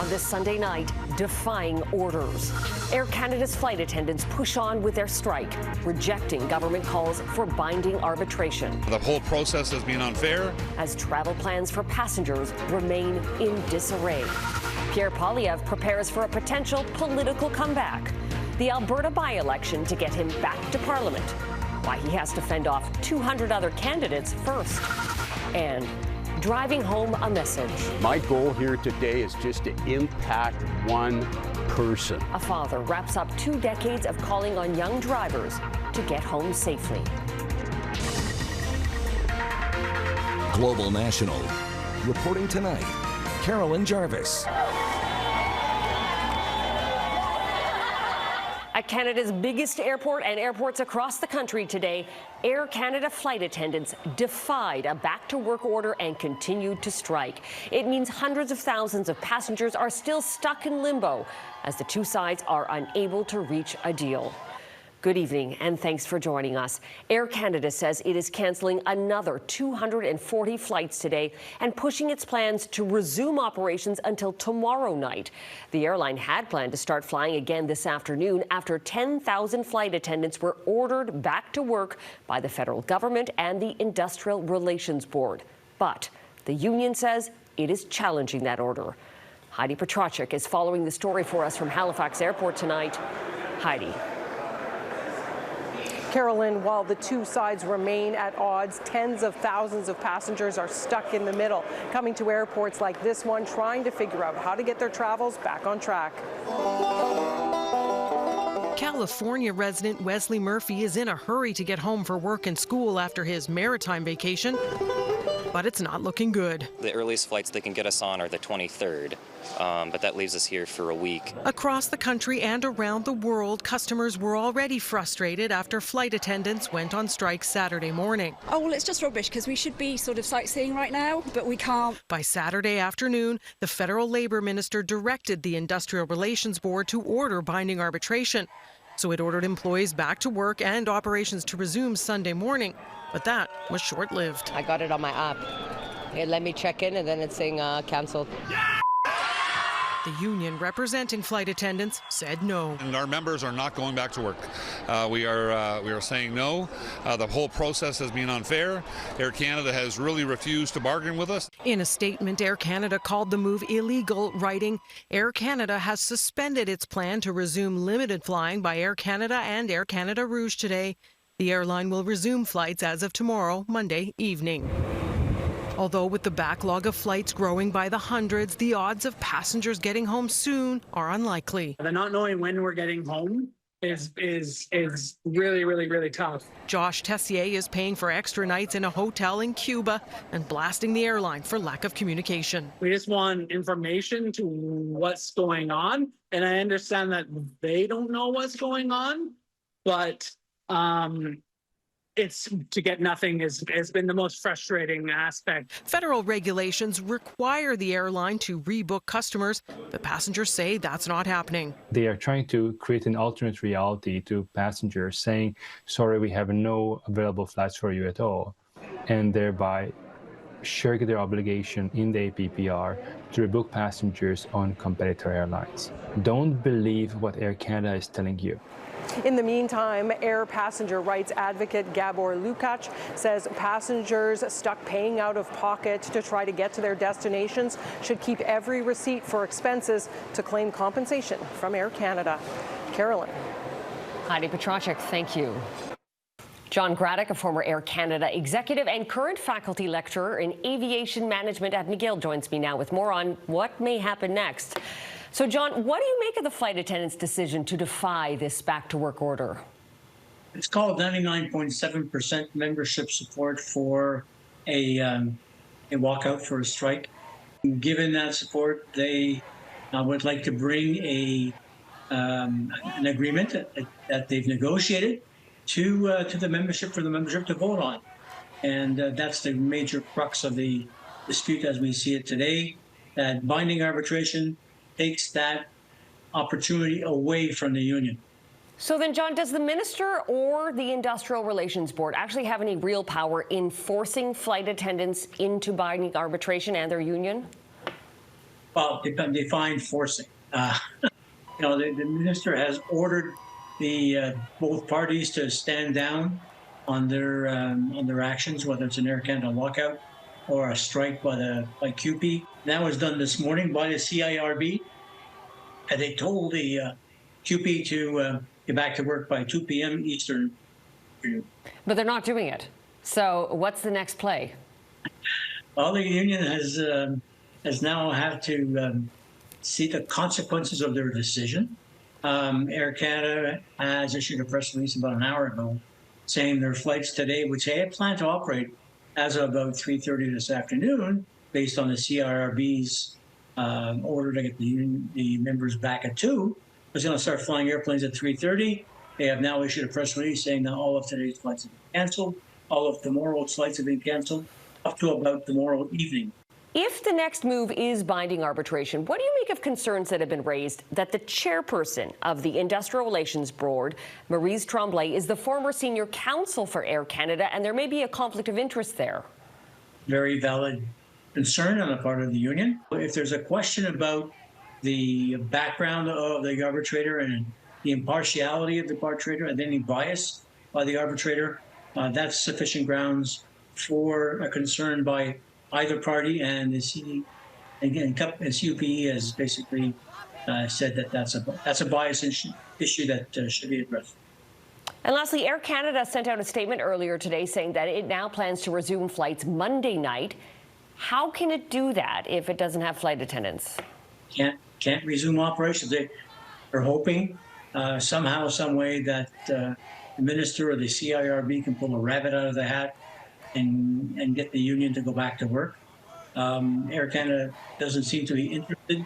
on this Sunday night, defying orders. Air Canada's flight attendants push on with their strike, rejecting government calls for binding arbitration. The whole process has been unfair. As travel plans for passengers remain in disarray. Poilievre prepares for a potential political comeback. The Alberta by-election to get him back to Parliament. Why he has to fend off 200 other candidates first. And driving home a message. My goal here today is just to impact one person. A father wraps up 2 decades of calling on young drivers to get home safely. Global National. Reporting tonight, Carolyn Jarvis. At Canada's biggest airport and airports across the country today, Air Canada flight attendants defied a back-to-work order and continued to strike. It means hundreds of thousands of passengers are still stuck in limbo as the two sides are unable to reach a deal. Good evening, and thanks for joining us. Air Canada says it is canceling another 240 flights today and pushing its plans to resume operations until tomorrow night. The airline had planned to start flying again this afternoon after 10,000 flight attendants were ordered back to work by the federal government and the Industrial Relations Board. But the union says it is challenging that order. Heidi Petracek is following the story for us from Halifax Airport tonight. Heidi. Carolyn, while the two sides remain at odds, tens of thousands of passengers are stuck in the middle, coming to airports like this one, trying to figure out how to get their travels back on track. California resident Wesley Murphy is in a hurry to get home for work and school after his maritime vacation, but it's not looking good. The earliest flights they can get us on are the 23rd, but that leaves us here for a week. Across the country and around the world, customers were already frustrated after flight attendants went on strike Saturday morning. Oh, well, it's just rubbish because we should be sort of sightseeing right now, but we can't. By Saturday afternoon, the federal labor minister directed the Industrial Relations Board to order binding arbitration. So it ordered employees back to work and operations to resume Sunday morning. But that was short-lived. I got it on my app. It let me check in and then it's saying canceled. The union representing flight attendants said no. And our members are not going back to work. We are saying no. The whole process has been unfair. Air Canada has really refused to bargain with us. In a statement, Air Canada called the move illegal, writing, Air Canada has suspended its plan to resume limited flying by Air Canada and Air Canada Rouge today. The airline will resume flights as of tomorrow, Monday evening. Although with the backlog of flights growing by the hundreds, the odds of passengers getting home soon are unlikely. The not knowing when we're getting home is really tough. Josh Tessier is paying for extra nights in a hotel in Cuba and blasting the airline for lack of communication. We just want information to what's going on, and I understand that they don't know what's going on, but it's to get nothing has been the most frustrating aspect. Federal regulations require the airline to rebook customers, but passengers say that's not happening. They are trying to create an alternate reality to passengers, saying, sorry, we have no available flights for you at all, and thereby shirk their obligation in the APPR to rebook passengers on competitor airlines. Don't believe what Air Canada is telling you. In the meantime, air passenger rights advocate Gabor Lukács says passengers stuck paying out of pocket to try to get to their destinations should keep every receipt for expenses to claim compensation from Air Canada. Carolyn. Heidi Petracek, thank you. John Graddick, a former Air Canada executive and current faculty lecturer in aviation management at McGill, joins me now with more on what may happen next. So, John, what do you make of the flight attendants' decision to defy this back-to-work order? It's called 99.7% membership support for a walkout for a strike. Given that support, they would like to bring an agreement that they've negotiated to the membership for the membership to vote on. And that's the major crux of the dispute as we see it today, that binding arbitration takes that opportunity away from the union. So then, John, does the minister or the Industrial Relations Board actually have any real power in forcing flight attendants into binding arbitration and their union? well, defying forcing. The minister has ordered the both parties to stand down on their actions, whether it's an Air Canada lockout or a strike by QP. That was done this morning by the CIRB, and they told the QP to get back to work by 2 p.m. Eastern. But they're not doing it. So what's the next play? Well, the union has now had to see the consequences of their decision. Air Canada has issued a press release about an hour ago saying their flights today, which they had planned to operate as of about 3:30 this afternoon, based on the CIRB's order to get the members back at 2, was going to start flying airplanes at 3:30. They have now issued a press release saying that all of today's flights have been canceled. All of tomorrow's flights have been canceled up to about tomorrow evening. If the next move is binding arbitration, what do you make of concerns that have been raised that the chairperson of the Industrial Relations Board, Maryse Tremblay, is the former senior counsel for Air Canada, and there may be a conflict of interest there? Very valid concern on the part of the union. If there's a question about the background of the arbitrator and the impartiality of the arbitrator and any bias by the arbitrator, that's sufficient grounds for a concern by either party, and the CUPE has basically said that that's a bias issue that should be addressed. And lastly, Air Canada sent out a statement earlier today saying that it now plans to resume flights Monday night. How can it do that if it doesn't have flight attendants? Can't resume operations. They're hoping somehow, some way that the minister or the CIRB can pull a rabbit out of the hat and get the union to go back to work. Air Canada doesn't seem to be interested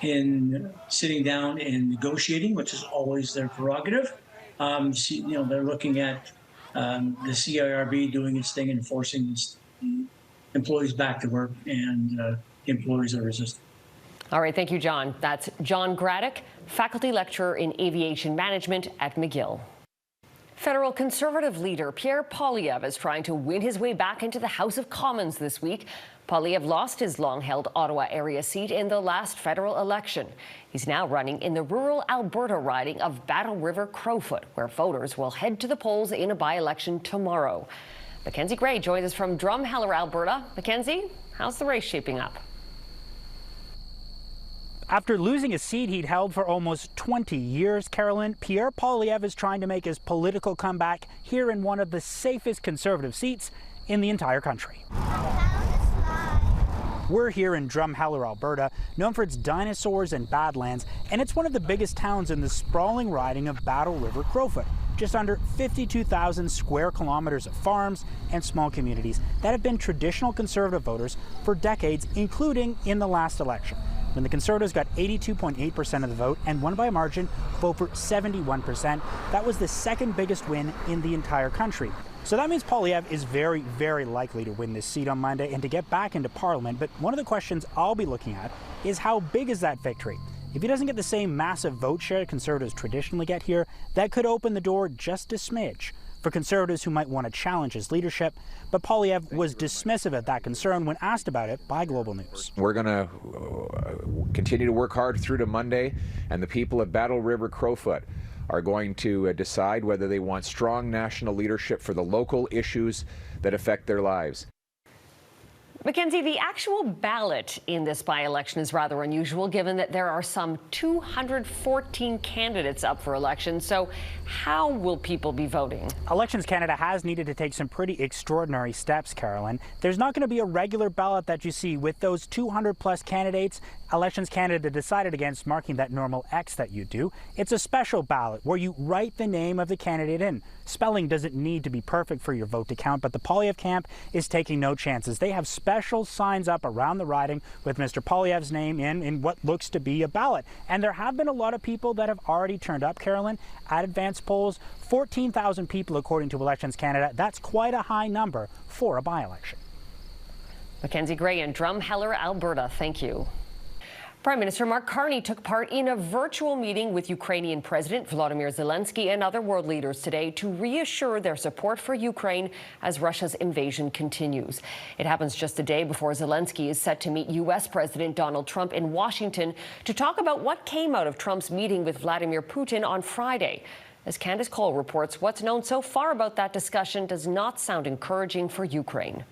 in sitting down and negotiating, which is always their prerogative. They're looking at the CIRB doing its thing and forcing the employees back to work, and employees are resistant. All right, thank you, John. That's John Graddick, faculty lecturer in aviation management at McGill. Federal Conservative leader Pierre Poilievre is trying to win his way back into the House of Commons this week. Poilievre lost his long-held Ottawa area seat in the last federal election. He's now running in the rural Alberta riding of Battle River Crowfoot, where voters will head to the polls in a by-election tomorrow. Mackenzie Gray joins us from Drumheller, Alberta. Mackenzie, how's the race shaping up? After losing a seat he'd held for almost 20 years, Carolyn, Pierre Poilievre is trying to make his political comeback here in one of the safest Conservative seats in the entire country. We're here in Drumheller, Alberta, known for its dinosaurs and badlands, and it's one of the biggest towns in the sprawling riding of Battle River Crowfoot. Just under 52,000 square kilometers of farms and small communities that have been traditional Conservative voters for decades, including in the last election, when the Conservatives got 82.8% of the vote and won by a margin of over 71%. That was the second biggest win in the entire country. So that means Poilievre is very, very likely to win this seat on Monday and to get back into Parliament. But one of the questions I'll be looking at is how big is that victory? If he doesn't get the same massive vote share Conservatives traditionally get here, that could open the door just a smidge for Conservatives who might want to challenge his leadership. But Poilievre was dismissive of that concern when asked about it by Global News. We're going to continue to work hard through to Monday, and the people of Battle River Crowfoot are going to decide whether they want strong national leadership for the local issues that affect their lives. Mackenzie, the actual ballot in this by-election is rather unusual, given that there are some 214 candidates up for election. So how will people be voting? Elections Canada has needed to take some pretty extraordinary steps, Carolyn. There's not going to be a regular ballot that you see with those 200-plus candidates. Elections Canada decided against marking that normal X that you do. It's a special ballot where you write the name of the candidate in. Spelling doesn't need to be perfect for your vote to count, but the Poilievre camp is taking no chances. They have special signs up around the riding with Mr. Poilievre's name in what looks to be a ballot. And there have been a lot of people that have already turned up, Carolyn, at advanced polls. 14,000 people, according to Elections Canada. That's quite a high number for a by-election. Mackenzie Gray in Drumheller, Alberta. Thank you. Prime Minister Mark Carney took part in a virtual meeting with Ukrainian President Volodymyr Zelenskyy and other world leaders today to reassure their support for Ukraine as Russia's invasion continues. It happens just a day before Zelenskyy is set to meet U.S. President Donald Trump in Washington to talk about what came out of Trump's meeting with Vladimir Putin on Friday. As Candace Cole reports, what's known so far about that discussion does not sound encouraging for Ukraine.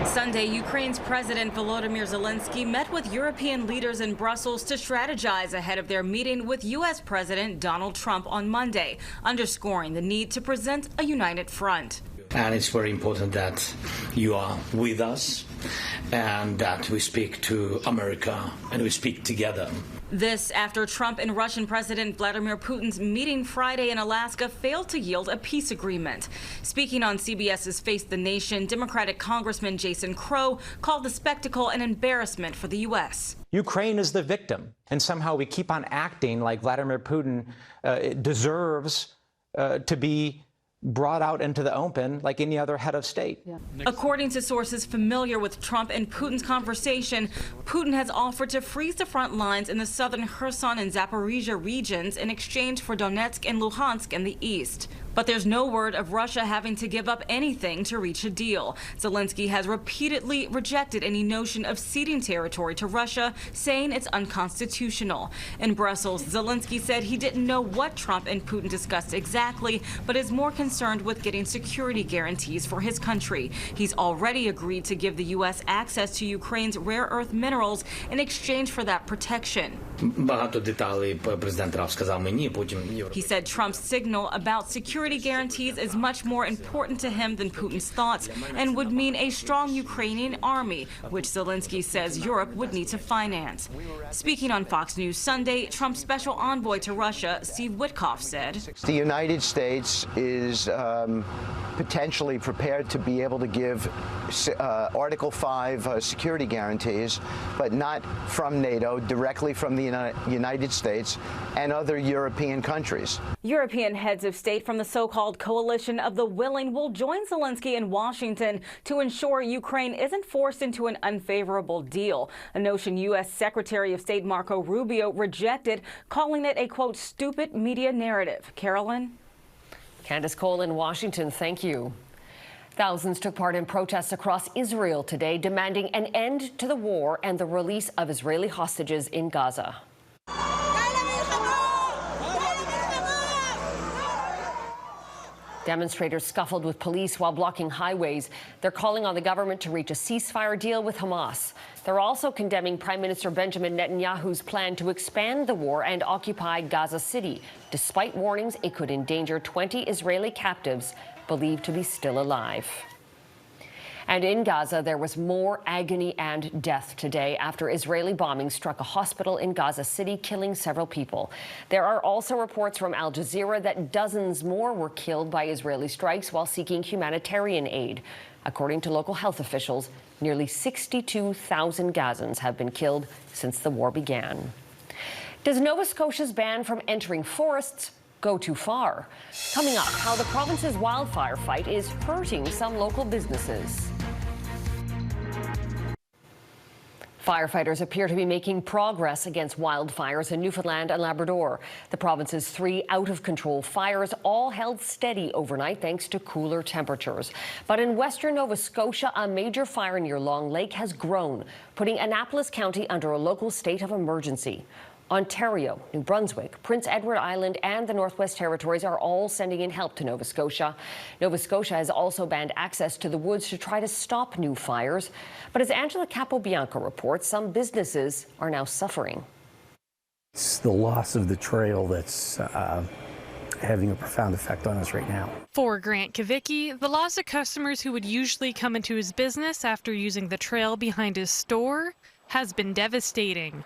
Sunday, Ukraine's President Volodymyr Zelenskyy met with European leaders in Brussels to strategize ahead of their meeting with U.S. President Donald Trump on Monday, underscoring the need to present a united front. And it's very important that you are with us and that we speak to America and we speak together. This after Trump and Russian President Vladimir Putin's meeting Friday in Alaska failed to yield a peace agreement. Speaking on CBS's Face the Nation, Democratic Congressman Jason Crow called the spectacle an embarrassment for the U.S. Ukraine is the victim, and somehow we keep on acting like Vladimir Putin deserves to be brought out into the open like any other head of state. Yeah. According to sources familiar with Trump and Putin's conversation, Putin has offered to freeze the front lines in the southern Kherson and Zaporizhia regions in exchange for Donetsk and Luhansk in the east. But there's no word of Russia having to give up anything to reach a deal. Zelenskyy has repeatedly rejected any notion of ceding territory to Russia, saying it's unconstitutional. In Brussels, Zelenskyy said he didn't know what Trump and Putin discussed exactly, but is more concerned with getting security guarantees for his country. He's already agreed to give the U.S. access to Ukraine's rare earth minerals in exchange for that protection. He said Trump's signal about security guarantees is much more important to him than Putin's thoughts and would mean a strong Ukrainian army, which Zelenskyy says Europe would need to finance. Speaking on Fox News Sunday, Trump's special envoy to Russia, Steve Witkoff, said, "The United States is potentially prepared to be able to give Article 5 security guarantees, but not from NATO, directly from the United States and other European countries." European heads of state from the so-called coalition of the willing will join Zelenskyy in Washington to ensure Ukraine isn't forced into an unfavorable deal, a notion U.S. Secretary of State Marco Rubio rejected, calling it a, quote, stupid media narrative. Carolyn? Candace Cole in Washington, thank you. Thousands took part in protests across Israel today, demanding an end to the war and the release of Israeli hostages in Gaza. Demonstrators scuffled with police while blocking highways. They're calling on the government to reach a ceasefire deal with Hamas. They're also condemning Prime Minister Benjamin Netanyahu's plan to expand the war and occupy Gaza City, despite warnings it could endanger 20 Israeli captives believed to be still alive. And in Gaza, there was more agony and death today after Israeli bombing struck a hospital in Gaza City, killing several people. There are also reports from Al Jazeera that dozens more were killed by Israeli strikes while seeking humanitarian aid. According to local health officials, nearly 62,000 Gazans have been killed since the war began. Does Nova Scotia's ban from entering forests go too far? Coming up, how the province's wildfire fight is hurting some local businesses. Firefighters appear to be making progress against wildfires in Newfoundland and Labrador. The province's 3 out-of-control fires all held steady overnight thanks to cooler temperatures. But in western Nova Scotia, a major fire near Long Lake has grown, putting Annapolis County under a local state of emergency. Ontario, New Brunswick, Prince Edward Island and the Northwest Territories are all sending in help to Nova Scotia. Nova Scotia has also banned access to the woods to try to stop new fires. But as Angela Capobianco reports, some businesses are now suffering. It's the loss of the trail that's having a profound effect on us right now. For Grant Kavicki, the loss of customers who would usually come into his business after using the trail behind his store has been devastating.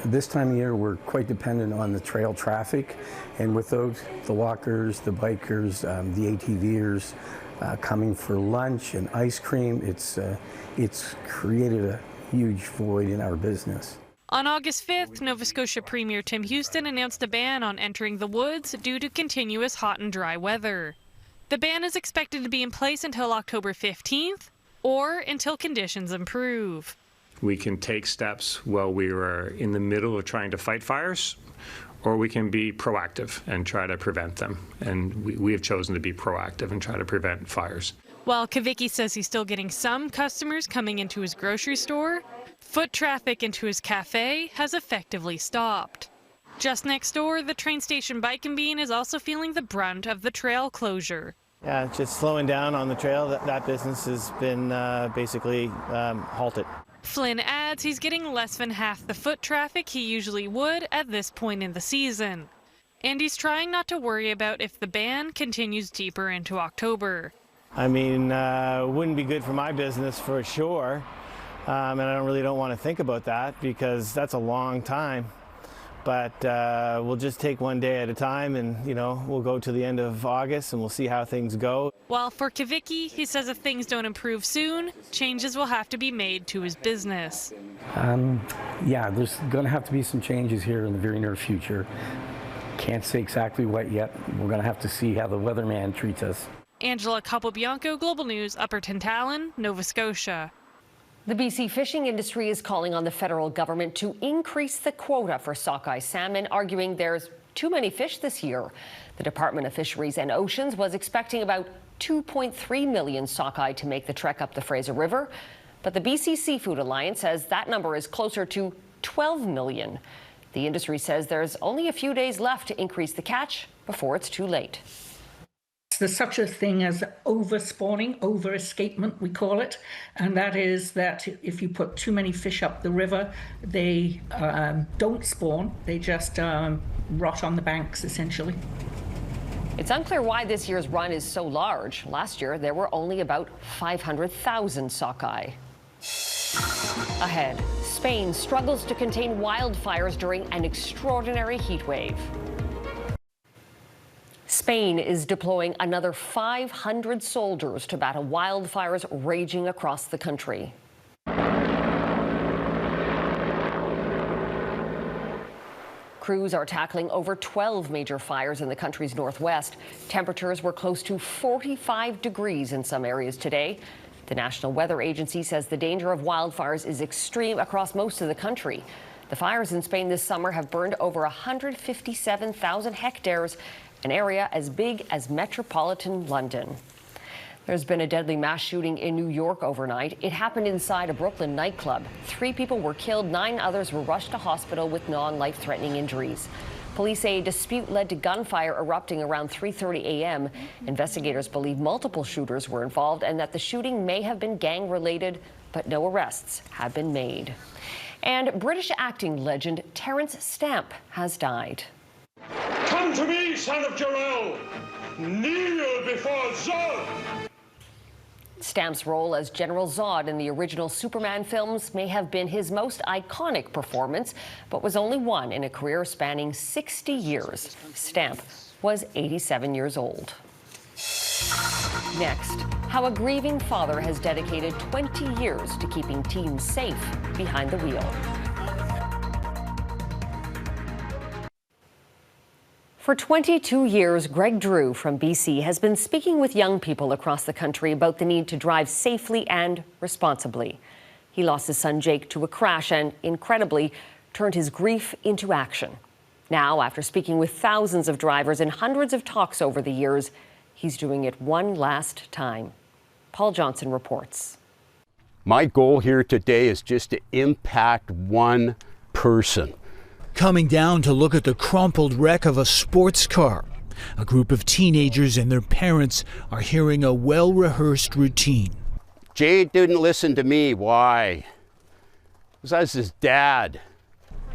This time of year, we're quite dependent on the trail traffic, and with those, the walkers, the bikers, the ATVers coming for lunch and ice cream, it's created a huge void in our business. On August 5th, Nova Scotia Premier Tim Houston announced a ban on entering the woods due to continuous hot and dry weather. The ban is expected to be in place until October 15th or until conditions improve. We can take steps while we are in the middle of trying to fight fires, or we can be proactive and try to prevent them. And we have chosen to be proactive and try to prevent fires. While Kavicki says he's still getting some customers coming into his grocery store, foot traffic into his cafe has effectively stopped. Just next door, the train station Bike and Bean is also feeling the brunt of the trail closure. Yeah, just slowing down on the trail. That business has been basically halted. Flynn adds he's getting less than half the foot traffic he usually would at this point in the season. And he's trying not to worry about if the ban continues deeper into October. I mean, it wouldn't be good for my business for sure. And I don't want to think about that because that's a long time. But we'll just take one day at a time and, we'll go to the end of August and we'll see how things go. While for Kavicki, he says if things don't improve soon, changes will have to be made to his business. Yeah, there's going to have to be some changes here in the very near future. Can't say exactly what yet. We're going to have to see how the weatherman treats us. Angela Capobianco, Global News, Upper Tantallon, Nova Scotia. The BC fishing industry is calling on the federal government to increase the quota for sockeye salmon, arguing there's too many fish this year. The Department of Fisheries and Oceans was expecting about 2.3 million sockeye to make the trek up the Fraser River, but the BC Seafood Alliance says that number is closer to 12 million. The industry says there's only a few days left to increase the catch before it's too late. There's such a thing as over-spawning, over-escapement, we call it. And that is that if you put too many fish up the river, they don't spawn. They just rot on the banks, essentially. It's unclear why this year's run is so large. Last year, there were only about 500,000 sockeye. Ahead, Spain struggles to contain wildfires during an extraordinary heat wave. Spain is deploying another 500 soldiers to battle wildfires raging across the country. Crews are tackling over 12 major fires in the country's northwest. Temperatures were close to 45 degrees in some areas today. The National Weather Agency says the danger of wildfires is extreme across most of the country. The fires in Spain this summer have burned over 157,000 hectares, an area as big as metropolitan London. There's been a deadly mass shooting in New York overnight. It happened inside a Brooklyn nightclub. 3 people were killed, 9 others were rushed to hospital with non-life-threatening injuries. Police say a dispute led to gunfire erupting around 3:30 a.m. Investigators believe multiple shooters were involved and that the shooting may have been gang-related, but no arrests have been made. And British acting legend Terence Stamp has died. Come to me, son of Jor-El! Kneel before Zod! Stamp's role as General Zod in the original Superman films may have been his most iconic performance, but was only one in a career spanning 60 years. Stamp was 87 years old. Next, how a grieving father has dedicated 20 years to keeping teens safe behind the wheel. For 22 years, Greg Drew from BC has been speaking with young people across the country about the need to drive safely and responsibly. He lost his son Jake to a crash and, incredibly, turned his grief into action. Now, after speaking with thousands of drivers and hundreds of talks over the years, he's doing it one last time. Paul Johnson reports. My goal here today is just to impact one person. Coming down to look at the crumpled wreck of a sports car. A group of teenagers and their parents are hearing a well-rehearsed routine. Jay didn't listen to me. Why? Because I was his dad.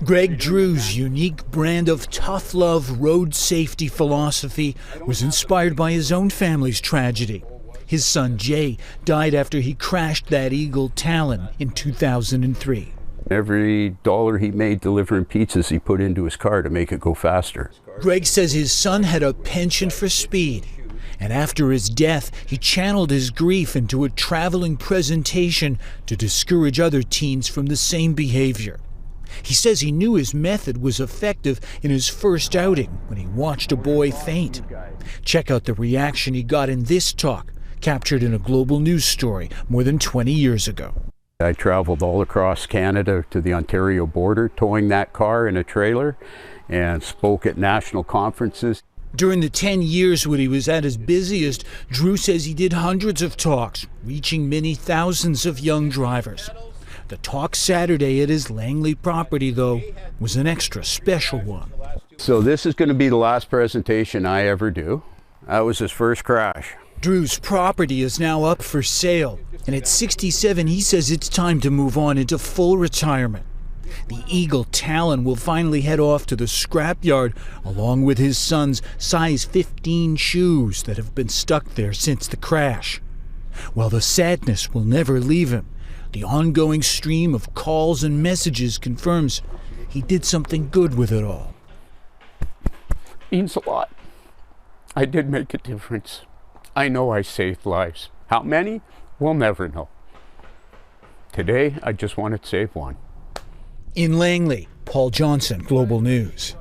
Greg Drew's unique brand of tough love road safety philosophy was inspired by his own family's tragedy. His son Jay died after he crashed that Eagle Talon in 2003. Every dollar he made delivering pizzas he put into his car to make it go faster. Greg says his son had a penchant for speed, and after his death, he channeled his grief into a traveling presentation to discourage other teens from the same behavior. He says he knew his method was effective in his first outing when he watched a boy faint. Check out the reaction he got in this talk, captured in a Global News story more than 20 years ago. I traveled all across Canada to the Ontario border, towing that car in a trailer, and spoke at national conferences. During the 10 years when he was at his busiest, Drew says he did hundreds of talks, reaching many thousands of young drivers. The talk Saturday at his Langley property, though, was an extra special one. So this is going to be the last presentation I ever do. That was his first crash. Drew's property is now up for sale, and at 67, he says it's time to move on into full retirement. The Eagle Talon will finally head off to the scrapyard, along with his son's size 15 shoes that have been stuck there since the crash. While the sadness will never leave him, the ongoing stream of calls and messages confirms he did something good with it all. Means a lot. I did make a difference. I know I saved lives. How many? We'll never know. Today, I just wanted to save one. In Langley, Paul Johnson, Global News.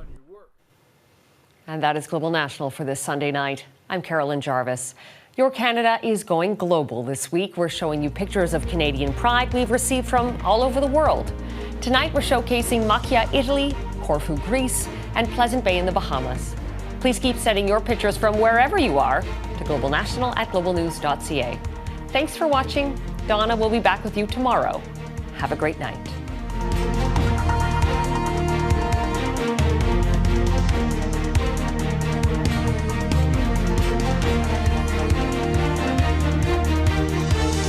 And that is Global National for this Sunday night. I'm Carolyn Jarvis. Your Canada is going global this week. We're showing you pictures of Canadian pride we've received from all over the world. Tonight, we're showcasing Macchia, Italy, Corfu, Greece, and Pleasant Bay in the Bahamas. Please keep sending your pictures from wherever you are to globalnational@globalnews.ca. Thanks for watching. Donna will be back with you tomorrow. Have a great night.